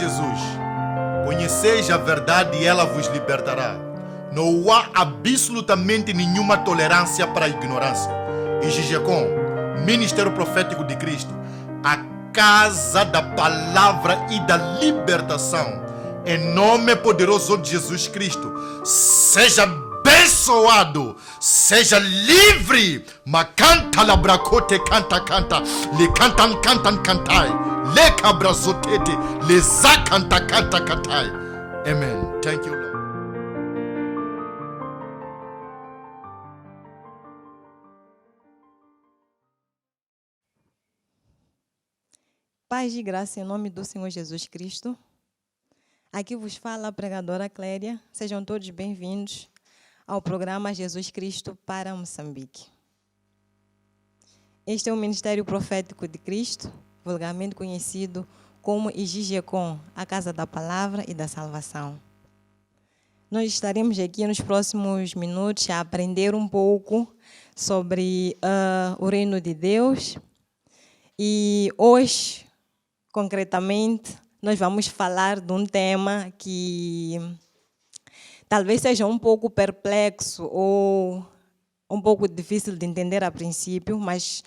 Jesus: conheceis a verdade e ela vos libertará. Não há absolutamente nenhuma tolerância para a ignorância. E Gigecom, Ministério Profético de Cristo, a casa da palavra e da libertação, em nome poderoso de Jesus Cristo, seja abençoado, seja livre. Macanta labracote canta canta, le cantan cantan cantai, le cabrazotete, le zacanta canta cantai. Amen. Thank you, Lord. Paz e graça em nome do Senhor Jesus Cristo. Aqui vos fala a pregadora Cléria. Sejam todos bem-vindos ao programa Jesus Cristo para Moçambique. Este é o Ministério Profético de Cristo, vulgarmente conhecido como Igigecom, a Casa da Palavra e da Salvação. Nós estaremos aqui nos próximos minutos a aprender um pouco sobre o reino de Deus. E hoje, concretamente, nós vamos falar de um tema que talvez seja um pouco perplexo ou um pouco difícil de entender a princípio, mas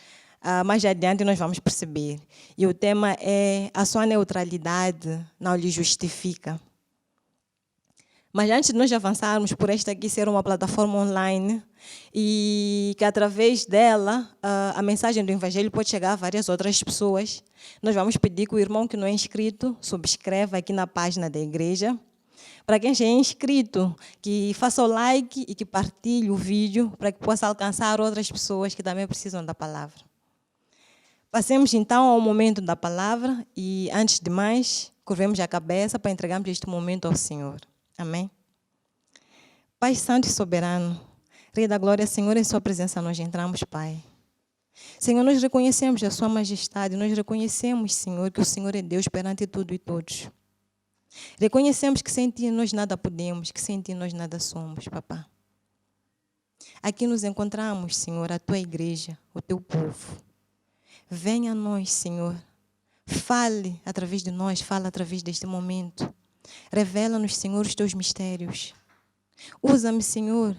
mais adiante nós vamos perceber. E o tema é: a sua neutralidade não lhe justifica. Mas antes de nós avançarmos por esta aqui ser uma plataforma online e que através dela a mensagem do Evangelho pode chegar a várias outras pessoas, nós vamos pedir que o irmão que não é inscrito subscreva aqui na página da igreja. Para quem já é inscrito, que faça o like e que partilhe o vídeo para que possa alcançar outras pessoas que também precisam da palavra. Passemos então ao momento da palavra e, antes de mais, curvemos a cabeça para entregarmos este momento ao Senhor. Amém? Pai Santo e Soberano, Rei da Glória, Senhor, em sua presença nós entramos, Pai. Senhor, nós reconhecemos a sua majestade, nós reconhecemos, Senhor, que o Senhor é Deus perante tudo e todos. Reconhecemos que sem Ti nós nada podemos, que sem Ti nós nada somos, Papá. Aqui nos encontramos, Senhor, a Tua igreja, o Teu povo. Venha a nós, Senhor. Fale através de nós, fala através deste momento. Revela-nos, Senhor, os Teus mistérios. Usa-me, Senhor,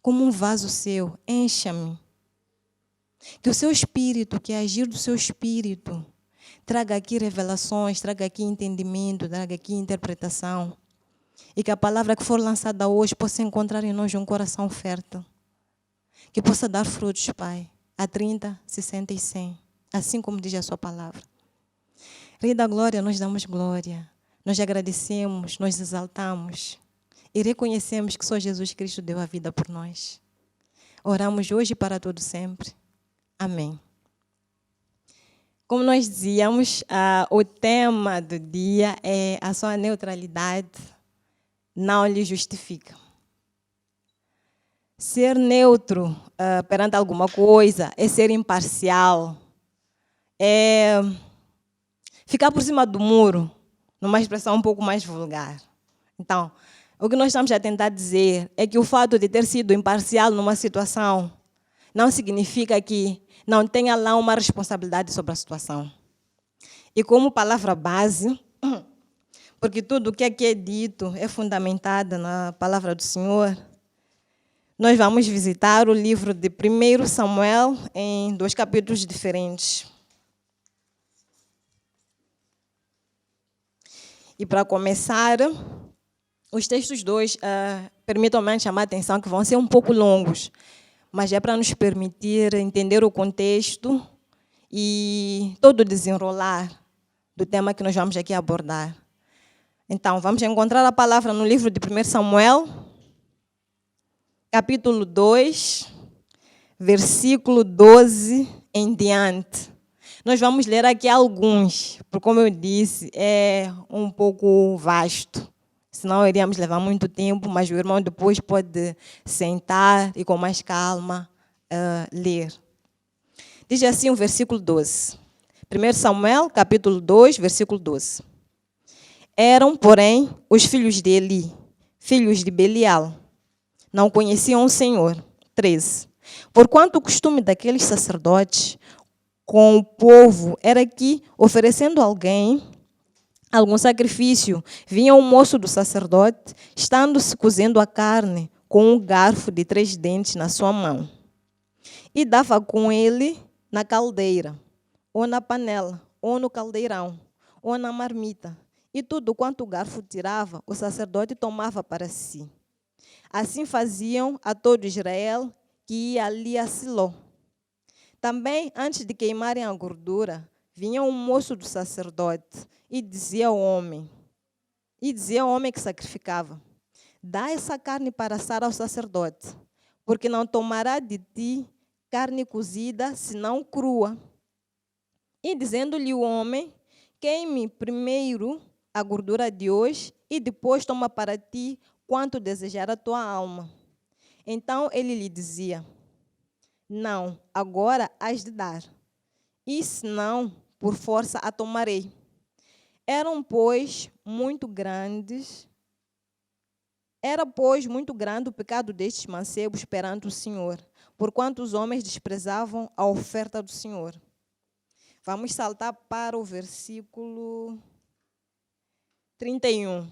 como um vaso Seu. Encha-me. Que o Seu Espírito, que agir do Seu Espírito, traga aqui revelações, traga aqui entendimento, traga aqui interpretação. E que a palavra que for lançada hoje possa encontrar em nós um coração fértil. Que possa dar frutos, Pai, a 30, 60 e 100. Assim como diz a Sua palavra. Rei da Glória, nós damos glória. Nós agradecemos, nós exaltamos e reconhecemos que só Jesus Cristo deu a vida por nós. Oramos hoje e para todo sempre. Amém. Como nós dizíamos, o tema do dia é: a sua neutralidade não lhe justifica. Ser neutro perante alguma coisa é ser imparcial, é ficar por cima do muro, numa expressão um pouco mais vulgar. Então, o que nós estamos a tentar dizer é que o fato de ter sido imparcial numa situação não significa que não tenha lá uma responsabilidade sobre a situação. E como palavra base, porque tudo o que aqui é dito é fundamentado na palavra do Senhor, nós vamos visitar o livro de 1 Samuel em 2 capítulos diferentes. E para começar, os textos 2, permitam-me chamar a atenção que vão ser um pouco longos, mas é para nos permitir entender o contexto e todo o desenrolar do tema que nós vamos aqui abordar. Então, vamos encontrar a palavra no livro de 1 Samuel, capítulo 2, versículo 12 em diante. Nós vamos ler aqui alguns, porque, como eu disse, é um pouco vasto. Senão iríamos levar muito tempo, mas o irmão depois pode sentar e com mais calma ler. Diz assim o versículo 12. 1 Samuel, capítulo 2, versículo 12. Eram, porém, os filhos de Eli, filhos de Belial. Não conheciam o Senhor. 13. Porquanto o costume daqueles sacerdotes com o povo era que, oferecendo alguém algum sacrifício, vinha o moço do sacerdote, estando-se cozendo a carne, com um garfo de 3 dentes na sua mão, e dava com ele na caldeira, ou na panela, ou no caldeirão, ou na marmita. E tudo quanto o garfo tirava, o sacerdote tomava para si. Assim faziam a todo Israel que ia ali a Siló. Também, antes de queimarem a gordura, vinha um moço do sacerdote e dizia ao homem que sacrificava: dá essa carne para assar ao sacerdote, porque não tomará de ti carne cozida, senão crua. E dizendo-lhe o homem: queime primeiro a gordura de hoje, e depois toma para ti quanto desejar a tua alma. Então ele lhe dizia: não, agora hás de dar, e senão, por força a tomarei. Era, pois, muito grande o pecado destes mancebos perante o Senhor, porquanto os homens desprezavam a oferta do Senhor. Vamos saltar para o versículo 31.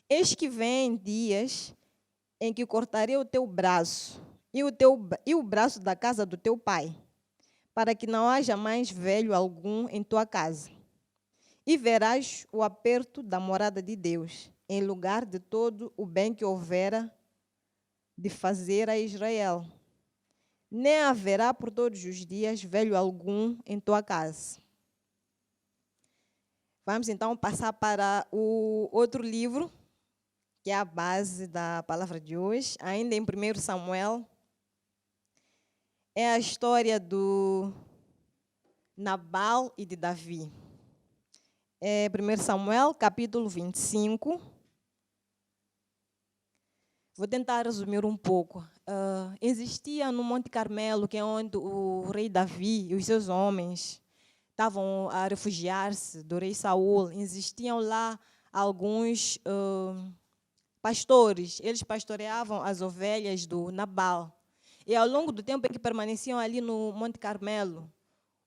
Eis que vêm dias em que cortarei o teu braço e o braço da casa do teu pai, para que não haja mais velho algum em tua casa. E verás o aperto da morada de Deus, em lugar de todo o bem que houvera de fazer a Israel. Nem haverá por todos os dias velho algum em tua casa. Vamos então passar para o outro livro, que é a base da palavra de hoje, ainda em 1 Samuel. É a história do Nabal e de Davi. É 1 Samuel, capítulo 25. Vou tentar resumir um pouco. Existia no Monte Carmelo, que é onde o rei Davi e os seus homens estavam a refugiar-se do rei Saul. Existiam lá alguns pastores. Eles pastoreavam as ovelhas do Nabal. E ao longo do tempo em que permaneciam ali no Monte Carmelo,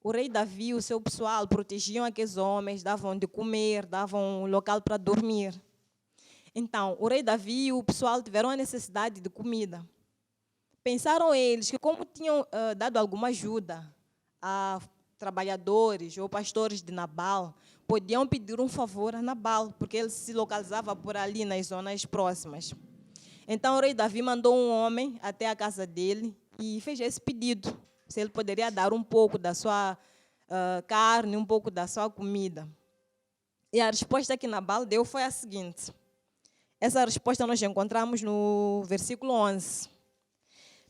o rei Davi e o seu pessoal protegiam aqueles homens, davam de comer, davam um local para dormir. Então, o rei Davi e o pessoal tiveram a necessidade de comida. Pensaram eles que, como tinham dado alguma ajuda a trabalhadores ou pastores de Nabal, podiam pedir um favor a Nabal, porque ele se localizava por ali, nas zonas próximas. Então, o rei Davi mandou um homem até a casa dele e fez esse pedido, se ele poderia dar um pouco da sua carne, um pouco da sua comida. E a resposta que Nabal deu foi a seguinte. Essa resposta nós encontramos no versículo 11.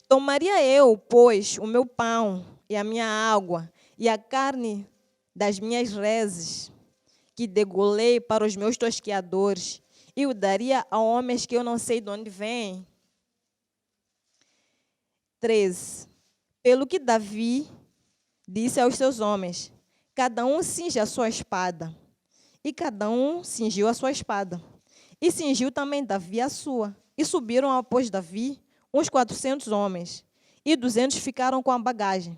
Tomaria eu, pois, o meu pão e a minha água e a carne das minhas reses, que degolei para os meus tosqueadores, e o daria a homens que eu não sei de onde vêm? 13. Pelo que Davi disse aos seus homens: cada um cinge a sua espada. E cada um cingiu a sua espada. E cingiu também Davi a sua. E subiram após Davi uns 400 homens. E 200 ficaram com a bagagem.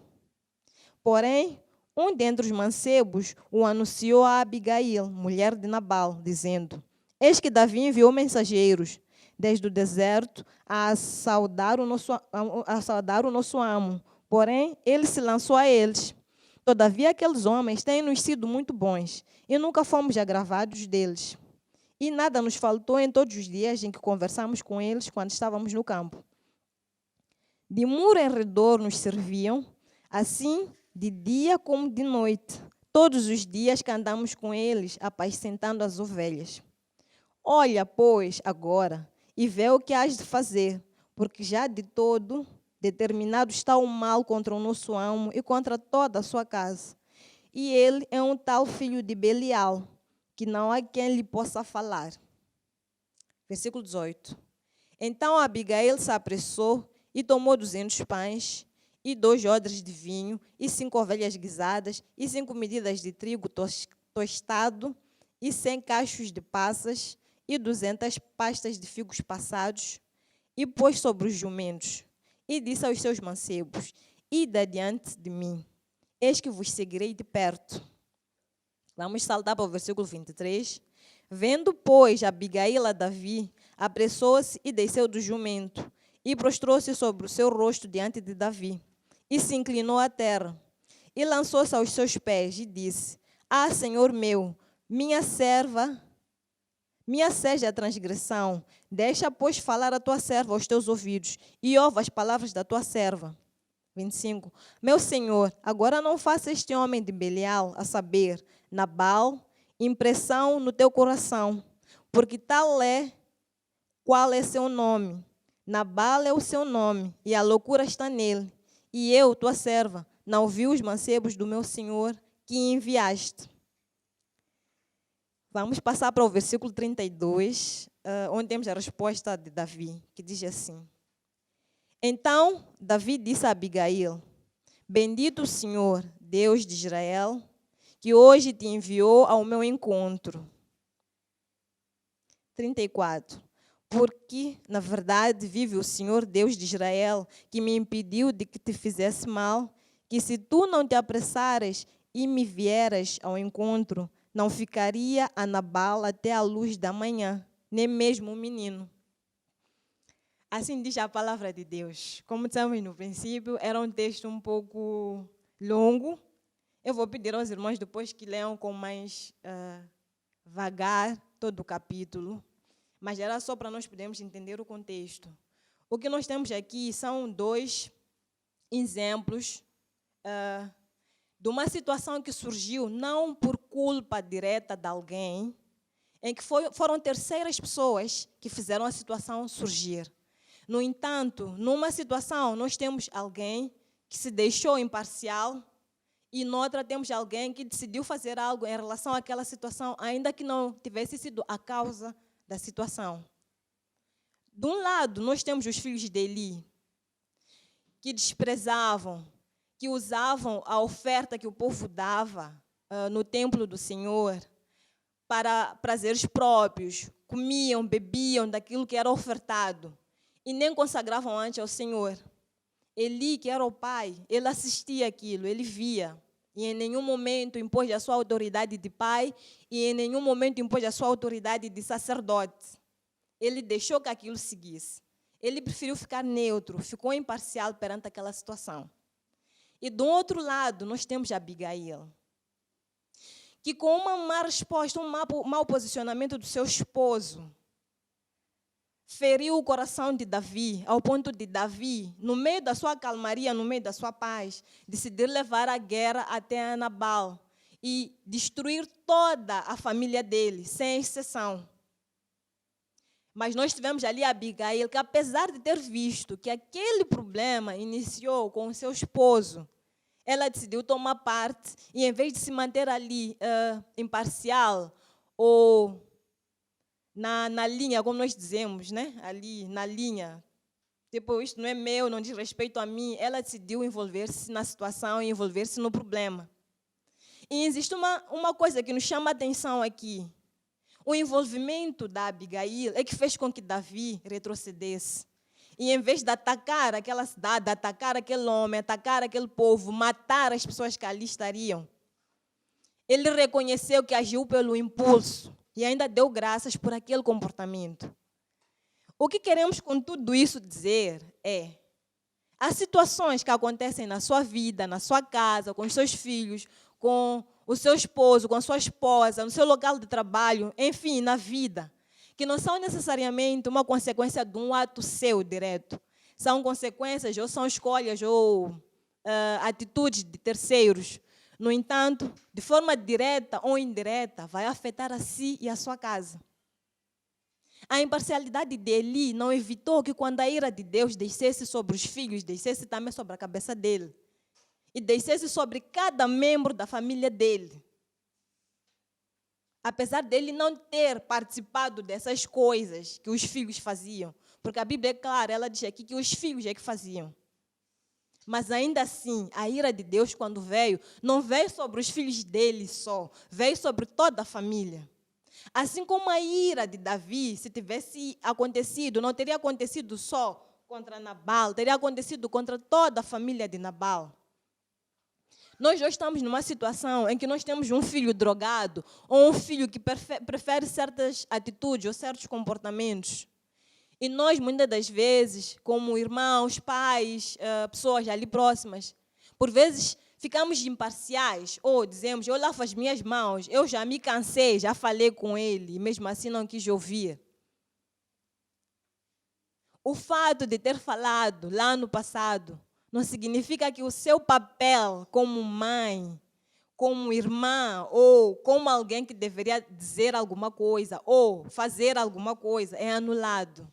Porém, um dentre os mancebos o anunciou a Abigail, mulher de Nabal, dizendo: eis que Davi enviou mensageiros desde o deserto a saudar o nosso amo. Porém, ele se lançou a eles. Todavia, aqueles homens têm-nos sido muito bons, e nunca fomos agravados deles. E nada nos faltou em todos os dias em que conversamos com eles quando estávamos no campo. De muro em redor nos serviam, assim de dia como de noite, todos os dias que andamos com eles, apacentando as ovelhas. Olha, pois, agora, e vê o que has de fazer, porque já de todo determinado está o mal contra o nosso amo e contra toda a sua casa. E ele é um tal filho de Belial, que não há quem lhe possa falar. Versículo 18. Então Abigail se apressou e tomou 200 pães e 2 odres de vinho e 5 ovelhas guisadas e 5 medidas de trigo tostado e 100 cachos de passas e 200 pastas de figos passados, e pôs sobre os jumentos. E disse aos seus mancebos: ide adiante de mim, eis que vos seguirei de perto. Vamos saltar para o versículo 23. Vendo, pois, Abigail a Davi, apressou-se e desceu do jumento, e prostrou-se sobre o seu rosto diante de Davi, e se inclinou à terra, e lançou-se aos seus pés, e disse: Ah, Senhor meu, minha serva, minha seja a transgressão, deixa, pois, falar a tua serva aos teus ouvidos, e ouve as palavras da tua serva. 25. Meu Senhor, agora não faça este homem de Belial, a saber, Nabal, impressão no teu coração, porque tal é qual é seu nome. Nabal é o seu nome, e a loucura está nele. E eu, tua serva, não vi os mancebos do meu Senhor que enviaste. Vamos passar para o versículo 32, onde temos a resposta de Davi, que diz assim: Então Davi disse a Abigail: Bendito o Senhor, Deus de Israel, que hoje te enviou ao meu encontro. 34. Porque, na verdade, vive o Senhor, Deus de Israel, que me impediu de que te fizesse mal, que se tu não te apressares e me vieras ao encontro, não ficaria a Nabal até a luz da manhã, nem mesmo o menino. Assim diz a palavra de Deus. Como dissemos no princípio, era um texto um pouco longo. Eu vou pedir aos irmãos depois que leiam com mais vagar todo o capítulo, mas era só para nós podermos entender o contexto. O que nós temos aqui são dois exemplos de uma situação que surgiu não por culpa direta de alguém, em que foram terceiras pessoas que fizeram a situação surgir. No entanto, numa situação, nós temos alguém que se deixou imparcial e noutra temos alguém que decidiu fazer algo em relação àquela situação, ainda que não tivesse sido a causa da situação. De um lado, nós temos os filhos de Eli, que desprezavam, que usavam a oferta que o povo dava no templo do Senhor para prazeres próprios, comiam, bebiam daquilo que era ofertado e nem consagravam antes ao Senhor. Eli, que era o pai, ele assistia aquilo, ele via, e em nenhum momento impôs a sua autoridade de pai e em nenhum momento impôs a sua autoridade de sacerdote. Ele deixou que aquilo seguisse. Ele preferiu ficar neutro, ficou imparcial perante aquela situação. E do outro lado, nós temos Abigail, que com uma má resposta, um mau posicionamento do seu esposo, feriu o coração de Davi, ao ponto de Davi, no meio da sua calmaria, no meio da sua paz, decidir levar a guerra até Nabal e destruir toda a família dele, sem exceção. Mas nós tivemos ali a Abigail, que apesar de ter visto que aquele problema iniciou com o seu esposo, ela decidiu tomar parte e, em vez de se manter ali imparcial ou na linha, como nós dizemos, né? Ali na linha, tipo, isto não é meu, não diz respeito a mim, ela decidiu envolver-se na situação e envolver-se no problema. E existe uma coisa que nos chama a atenção aqui. O envolvimento da Abigail é que fez com que Davi retrocedesse. E em vez de atacar aquela cidade, atacar aquele homem, atacar aquele povo, matar as pessoas que ali estariam, ele reconheceu que agiu pelo impulso e ainda deu graças por aquele comportamento. O que queremos com tudo isso dizer é: há situações que acontecem na sua vida, na sua casa, com os seus filhos, com o seu esposo, com a sua esposa, no seu local de trabalho, enfim, na vida, que não são necessariamente uma consequência de um ato seu direto. São consequências, ou são escolhas, ou atitudes de terceiros. No entanto, de forma direta ou indireta, vai afetar a si e a sua casa. A imparcialidade de Eli não evitou que, quando a ira de Deus descesse sobre os filhos, descesse também sobre a cabeça dele. E descesse sobre cada membro da família dele. Apesar dele não ter participado dessas coisas que os filhos faziam. Porque a Bíblia é clara, ela diz aqui que os filhos é que faziam. Mas ainda assim, a ira de Deus, quando veio, não veio sobre os filhos dele só, veio sobre toda a família. Assim como a ira de Davi, se tivesse acontecido, não teria acontecido só contra Nabal, teria acontecido contra toda a família de Nabal. Nós hoje estamos numa situação em que nós temos um filho drogado ou um filho que prefere certas atitudes ou certos comportamentos. E nós, muitas das vezes, como irmãos, pais, pessoas ali próximas, por vezes ficamos imparciais ou dizemos, eu lavo as minhas mãos, eu já me cansei, já falei com ele, e mesmo assim não quis ouvir. O fato de ter falado lá no passado não significa que o seu papel como mãe, como irmã ou como alguém que deveria dizer alguma coisa ou fazer alguma coisa é anulado.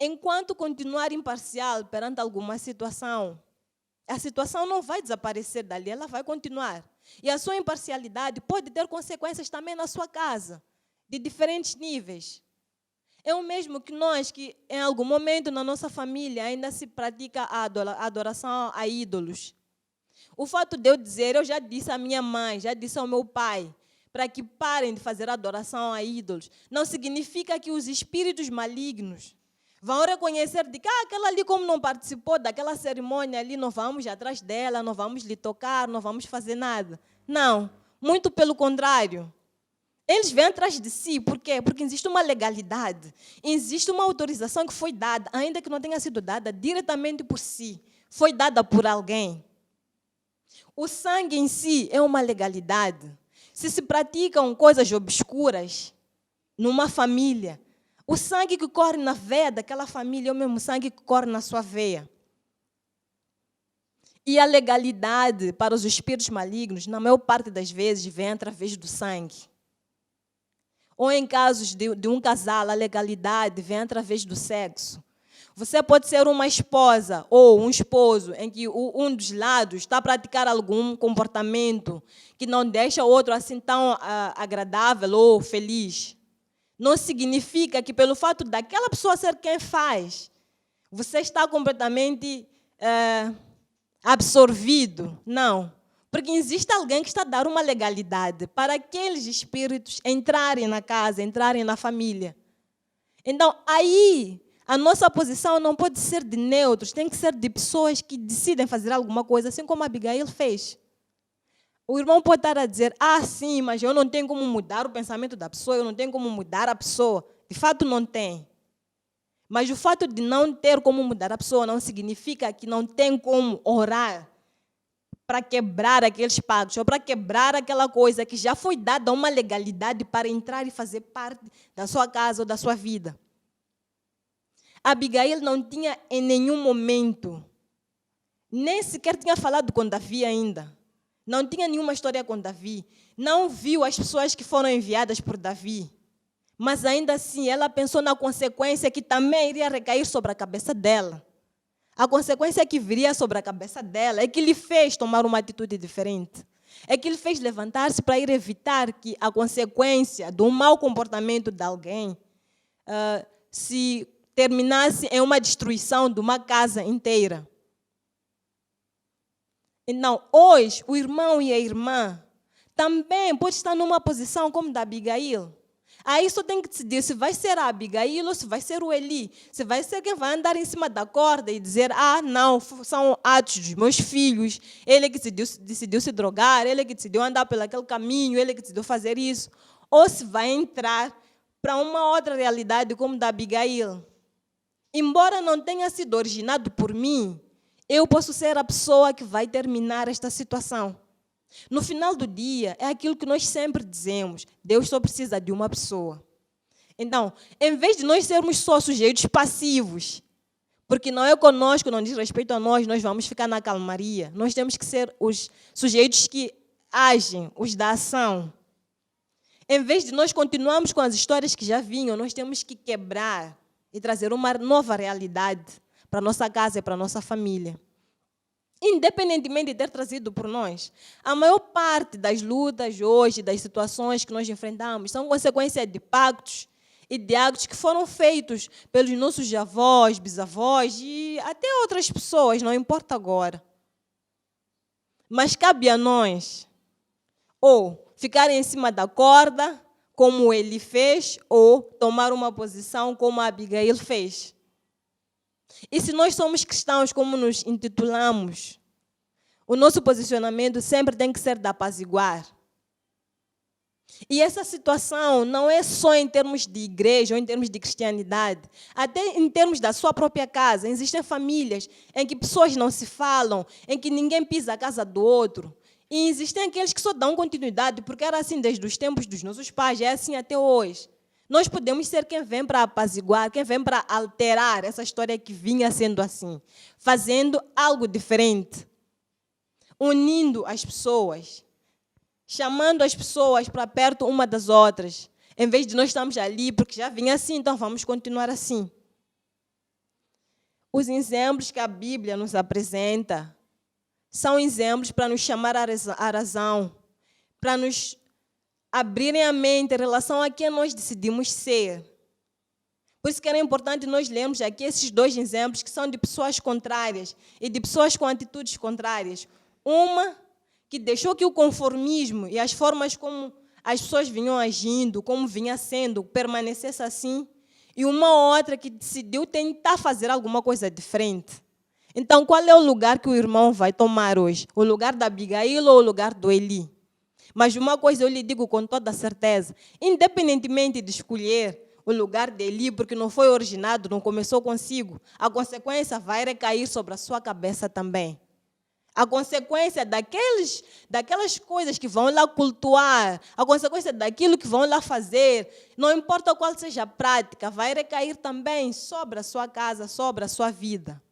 Enquanto continuar imparcial perante alguma situação, a situação não vai desaparecer dali, ela vai continuar. E a sua imparcialidade pode ter consequências também na sua casa, de diferentes níveis. É o mesmo que nós, que em algum momento na nossa família ainda se pratica a adoração a ídolos. O fato de eu dizer, eu já disse à minha mãe, já disse ao meu pai, para que parem de fazer adoração a ídolos, não significa que os espíritos malignos vão reconhecer de que aquela ali, como não participou daquela cerimônia ali, não vamos atrás dela, não vamos lhe tocar, não vamos fazer nada. Não, muito pelo contrário. Eles vêm atrás de si, por quê? Porque existe uma legalidade, existe uma autorização que foi dada, ainda que não tenha sido dada diretamente por si, foi dada por alguém. O sangue em si é uma legalidade. Se praticam coisas obscuras numa família, o sangue que corre na veia daquela família é o mesmo sangue que corre na sua veia. E a legalidade para os espíritos malignos, na maior parte das vezes, vem através do sangue. Ou em casos de um casal, a legalidade vem através do sexo. Você pode ser uma esposa ou um esposo em que um dos lados está a praticar algum comportamento que não deixa o outro assim tão agradável ou feliz. Não significa que pelo fato daquela pessoa ser quem faz, você está completamente absorvido. Não. Porque existe alguém que está a dar uma legalidade para aqueles espíritos entrarem na casa, entrarem na família. Então, aí, a nossa posição não pode ser de neutros, tem que ser de pessoas que decidem fazer alguma coisa, assim como a Abigail fez. O irmão pode estar a dizer, sim, mas eu não tenho como mudar o pensamento da pessoa, eu não tenho como mudar a pessoa. De fato, não tem. Mas o fato de não ter como mudar a pessoa não significa que não tem como orar para quebrar aqueles pactos, ou para quebrar aquela coisa que já foi dada uma legalidade para entrar e fazer parte da sua casa ou da sua vida. Abigail não tinha em nenhum momento, nem sequer tinha falado com Davi ainda, não tinha nenhuma história com Davi, não viu as pessoas que foram enviadas por Davi, mas ainda assim ela pensou na consequência que também iria recair sobre a cabeça dela. A consequência que viria sobre a cabeça dela é que lhe fez tomar uma atitude diferente. É que lhe fez levantar-se para ir evitar que a consequência do mau comportamento de alguém se terminasse em uma destruição de uma casa inteira. Então, hoje, o irmão e a irmã também podem estar numa posição como da Abigail. Aí só tem que decidir se vai ser a Abigail ou se vai ser o Eli. Se vai ser quem vai andar em cima da corda e dizer, não, são atos dos meus filhos, ele que decidiu se drogar, ele que decidiu andar por aquele caminho, ele que decidiu fazer isso. Ou se vai entrar para uma outra realidade como da Abigail. Embora não tenha sido originado por mim, eu posso ser a pessoa que vai terminar esta situação. No final do dia, é aquilo que nós sempre dizemos, Deus só precisa de uma pessoa. Então, em vez de nós sermos só sujeitos passivos, porque não é conosco, não diz respeito a nós, nós vamos ficar na calmaria. Nós temos que ser os sujeitos que agem, os da ação. Em vez de nós continuarmos com as histórias que já vinham, nós temos que quebrar e trazer uma nova realidade para a nossa casa e para a nossa família. Independentemente de ter trazido por nós, a maior parte das lutas hoje, das situações que nós enfrentamos, são consequência de pactos e de atos que foram feitos pelos nossos avós, bisavós e até outras pessoas, não importa agora. Mas cabe a nós, ou ficar em cima da corda, como ele fez, ou tomar uma posição como a Abigail fez. E se nós somos cristãos, como nos intitulamos, O nosso posicionamento sempre tem que ser de apaziguar. E essa situação não é só em termos de igreja ou em termos de cristianidade. Até em termos da sua própria casa. Existem famílias em que pessoas não se falam, em que ninguém pisa a casa do outro. E existem aqueles que só dão continuidade, porque era assim desde os tempos dos nossos pais, é assim até hoje. Nós podemos ser quem vem para apaziguar, quem vem para alterar essa história que vinha sendo assim, fazendo algo diferente, unindo as pessoas, chamando as pessoas para perto uma das outras, em vez de nós estarmos ali, porque já vinha assim, então vamos continuar assim. Os exemplos que a Bíblia nos apresenta são exemplos para nos chamar à razão, para nos abrirem a mente em relação a quem nós decidimos ser. Por isso que era importante nós lermos aqui esses dois exemplos que são de pessoas contrárias e de pessoas com atitudes contrárias. Uma que deixou que o conformismo e as formas como as pessoas vinham agindo, como vinha sendo, permanecesse assim, e uma outra que decidiu tentar fazer alguma coisa diferente. Então, qual é o lugar que o irmão vai tomar hoje? O lugar da Abigail ou o lugar do Eli? Mas uma coisa eu lhe digo com toda certeza, independentemente de escolher o lugar de Eli, porque não foi originado, não começou consigo, a consequência vai recair sobre a sua cabeça também. A consequência daquelas coisas que vão lá cultuar, a consequência daquilo que vão lá fazer, não importa qual seja a prática, vai recair também sobre a sua casa, sobre a sua vida.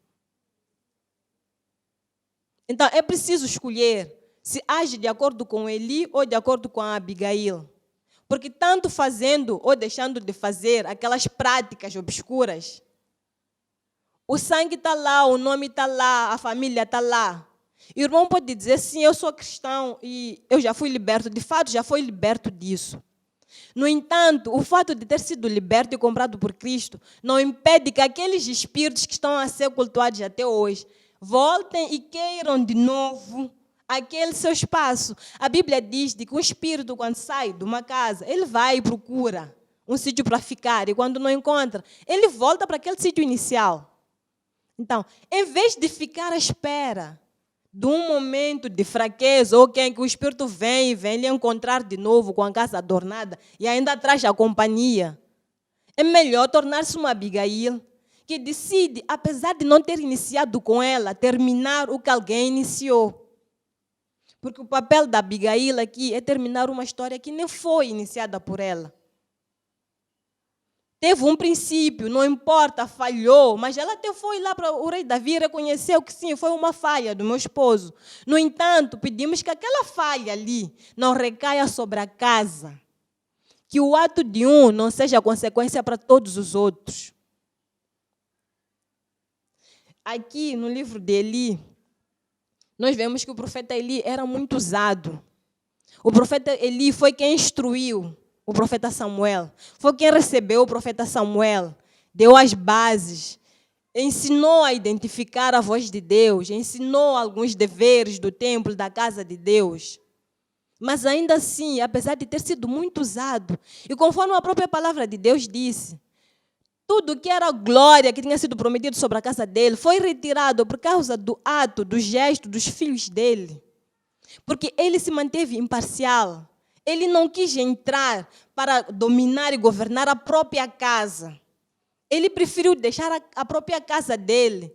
Então, é preciso escolher se age de acordo com Eli ou de acordo com a Abigail. Porque tanto fazendo ou deixando de fazer aquelas práticas obscuras, o sangue está lá, o nome está lá, a família está lá. E o irmão pode dizer, sim, eu sou cristão e eu já fui liberto. De fato, já fui liberto disso. No entanto, o fato de ter sido liberto e comprado por Cristo não impede que aqueles espíritos que estão a ser cultuados até hoje voltem e queiram de novo aquele seu espaço. A Bíblia diz que um espírito, quando sai de uma casa, ele vai e procura um sítio para ficar. E quando não encontra, ele volta para aquele sítio inicial. Então, em vez de ficar à espera de um momento de fraqueza, ou que o espírito vem lhe encontrar de novo com a casa adornada e ainda traz a companhia, é melhor tornar-se uma Abigail que decide, apesar de não ter iniciado com ela, terminar o que alguém iniciou. Porque o papel da Abigail aqui é terminar uma história que nem foi iniciada por ela. Teve um princípio, não importa, falhou, mas ela até foi lá para o rei Davi e reconheceu que sim, foi uma falha do meu esposo. No entanto, pedimos que aquela falha ali não recaia sobre a casa. Que o ato de um não seja consequência para todos os outros. Aqui no livro de Eli, nós vemos que o profeta Eli era muito usado. O profeta Eli foi quem instruiu o profeta Samuel. Foi quem recebeu o profeta Samuel, deu as bases, ensinou a identificar a voz de Deus, ensinou alguns deveres do templo, da casa de Deus. Mas ainda assim, apesar de ter sido muito usado, e conforme a própria palavra de Deus disse, tudo que era glória que tinha sido prometido sobre a casa dele foi retirado por causa do ato, do gesto dos filhos dele. Porque ele se manteve imparcial. Ele não quis entrar para dominar e governar a própria casa. Ele preferiu deixar a própria casa dele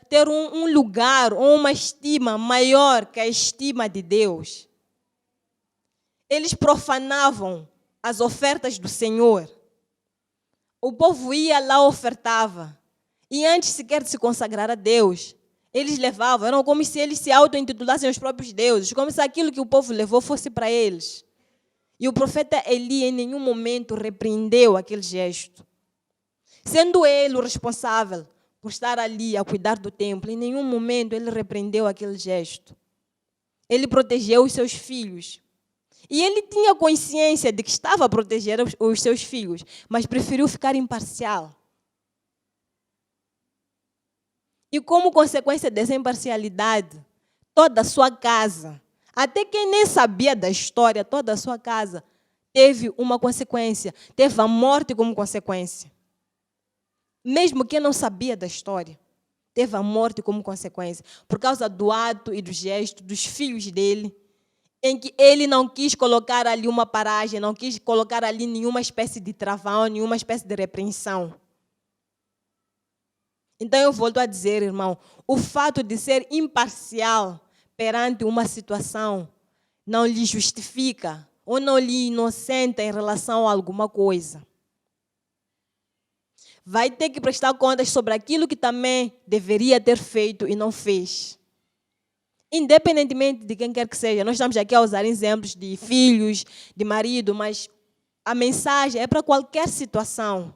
ter um lugar ou uma estima maior que a estima de Deus. Eles profanavam as ofertas do Senhor. O povo ia lá e ofertava. E antes sequer de se consagrar a Deus, eles levavam, eram como se eles se auto-intitulassem os próprios deuses, como se aquilo que o povo levou fosse para eles. E o profeta Eli em nenhum momento repreendeu aquele gesto. Sendo ele o responsável por estar ali a cuidar do templo, em nenhum momento ele repreendeu aquele gesto. Ele protegeu os seus filhos. E ele tinha consciência de que estava a proteger os seus filhos, mas preferiu ficar imparcial. E como consequência dessa imparcialidade, toda a sua casa, até quem nem sabia da história, toda a sua casa teve uma consequência, teve a morte como consequência. Mesmo quem não sabia da história, teve a morte como consequência, por causa do ato e do gesto dos filhos dele, em que ele não quis colocar ali uma paragem, não quis colocar ali nenhuma espécie de travão, nenhuma espécie de repreensão. Então eu volto a dizer, irmão, o fato de ser imparcial perante uma situação não lhe justifica ou não lhe inocenta em relação a alguma coisa. Vai ter que prestar contas sobre aquilo que também deveria ter feito e não fez. Independentemente de quem quer que seja, nós estamos aqui a usar exemplos de filhos, de marido, mas a mensagem é para qualquer situação.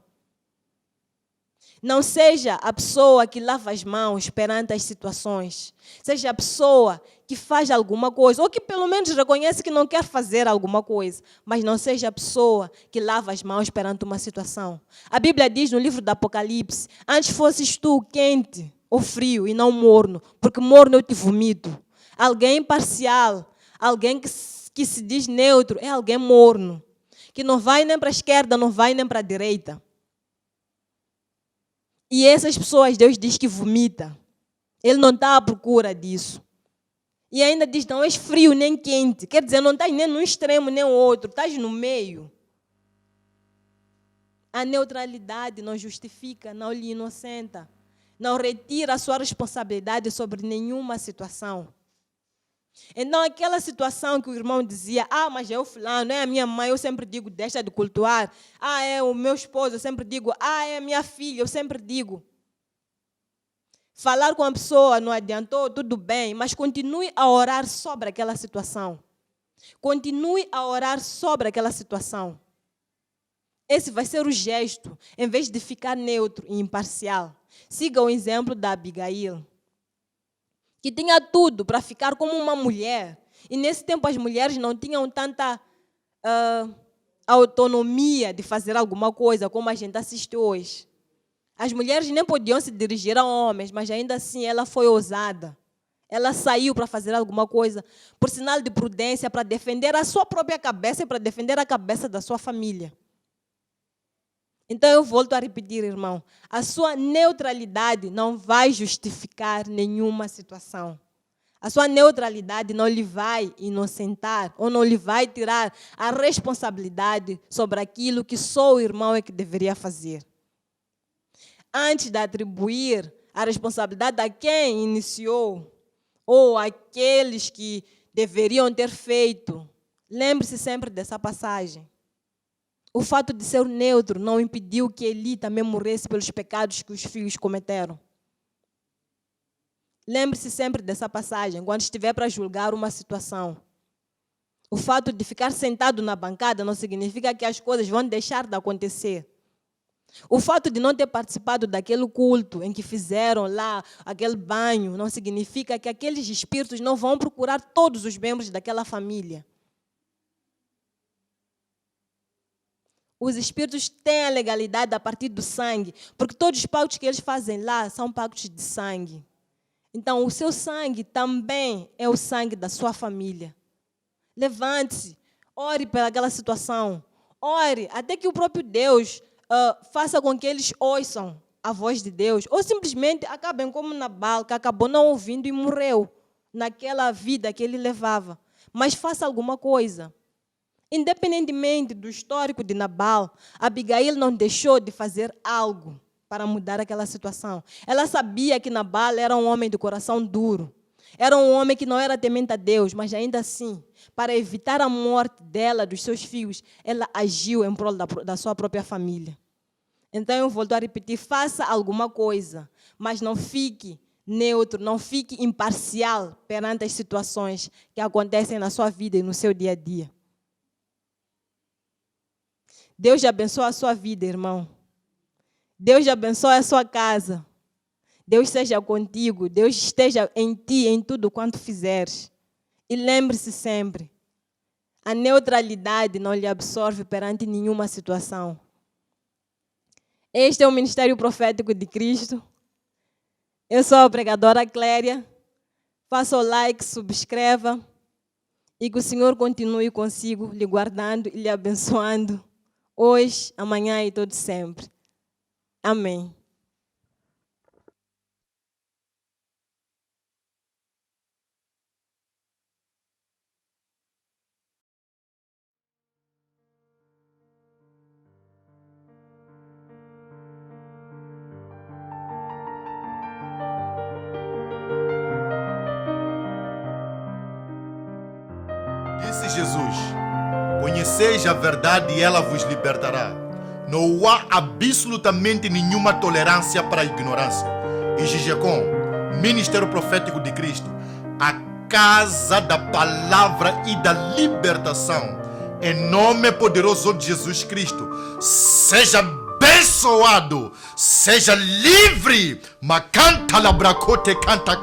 Não seja a pessoa que lava as mãos perante as situações. Seja a pessoa que faz alguma coisa, ou que pelo menos reconhece que não quer fazer alguma coisa, mas não seja a pessoa que lava as mãos perante uma situação. A Bíblia diz no livro do Apocalipse: antes fosses tu quente ou frio e não morno, porque morno eu te vomito. Alguém imparcial, alguém que se diz neutro, é alguém morno, que não vai nem para a esquerda, não vai nem para a direita. E essas pessoas, Deus diz que vomita. Ele não está à procura disso. E ainda diz, não és frio nem quente. Quer dizer, não estás nem num extremo nem no outro, estás no meio. A neutralidade não justifica, não lhe inocenta. Não retira a sua responsabilidade sobre nenhuma situação. Então, aquela situação que o irmão dizia, mas é o fulano, é a minha mãe, eu sempre digo, deixa de cultuar. É o meu esposo, eu sempre digo, é a minha filha, eu sempre digo. Falar com a pessoa não adiantou, tudo bem, mas continue a orar sobre aquela situação. Continue a orar sobre aquela situação. Esse vai ser o gesto, em vez de ficar neutro e imparcial. Siga o exemplo da Abigail, que tinha tudo para ficar como uma mulher. E nesse tempo as mulheres não tinham tanta autonomia de fazer alguma coisa como a gente assiste hoje. As mulheres nem podiam se dirigir a homens, mas ainda assim ela foi ousada. Ela saiu para fazer alguma coisa, por sinal de prudência, para defender a sua própria cabeça e para defender a cabeça da sua família. Então eu volto a repetir, irmão, a sua neutralidade não vai justificar nenhuma situação. A sua neutralidade não lhe vai inocentar ou não lhe vai tirar a responsabilidade sobre aquilo que só o irmão é que deveria fazer. Antes de atribuir a responsabilidade a quem iniciou ou àqueles que deveriam ter feito, lembre-se sempre dessa passagem. O fato de ser neutro não impediu que Eli também morresse pelos pecados que os filhos cometeram. Lembre-se sempre dessa passagem, quando estiver para julgar uma situação. O fato de ficar sentado na bancada não significa que as coisas vão deixar de acontecer. O fato de não ter participado daquele culto em que fizeram lá aquele banho não significa que aqueles espíritos não vão procurar todos os membros daquela família. Os espíritos têm a legalidade a partir do sangue, porque todos os pactos que eles fazem lá são pactos de sangue. Então, o seu sangue também é o sangue da sua família. Levante-se, ore pelaquela situação, ore até que o próprio Deus faça com que eles ouçam a voz de Deus, ou simplesmente acabem como Nabal, que acabou não ouvindo e morreu naquela vida que ele levava. Mas faça alguma coisa. Independentemente do histórico de Nabal, Abigail não deixou de fazer algo para mudar aquela situação. Ela sabia que Nabal era um homem de coração duro. Era um homem que não era temente a Deus, mas ainda assim, para evitar a morte dela, dos seus filhos, ela agiu em prol da sua própria família. Então eu volto a repetir, faça alguma coisa, mas não fique neutro, não fique imparcial perante as situações que acontecem na sua vida e no seu dia a dia. Deus abençoe a sua vida, irmão. Deus abençoe a sua casa. Deus seja contigo. Deus esteja em ti, em tudo quanto fizeres. E lembre-se sempre, a neutralidade não lhe absorve perante nenhuma situação. Este é o Ministério Profético de Cristo. Eu sou a pregadora Cléria. Faça o like, subscreva. E que o Senhor continue consigo, lhe guardando e lhe abençoando. Hoje, amanhã e todo sempre. Amém. Jesus. Conheceis a verdade e ela vos libertará. Não há absolutamente nenhuma tolerância para a ignorância. E GGCOM, Ministério Profético de Cristo, a casa da palavra e da libertação, em nome poderoso de Jesus Cristo, seja abençoado, seja livre. Macanta labracote canta,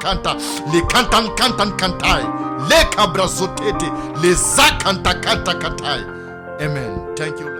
le cantan cantai, le cabrazotete, le zacanta canta cantai. Amen. Thank you.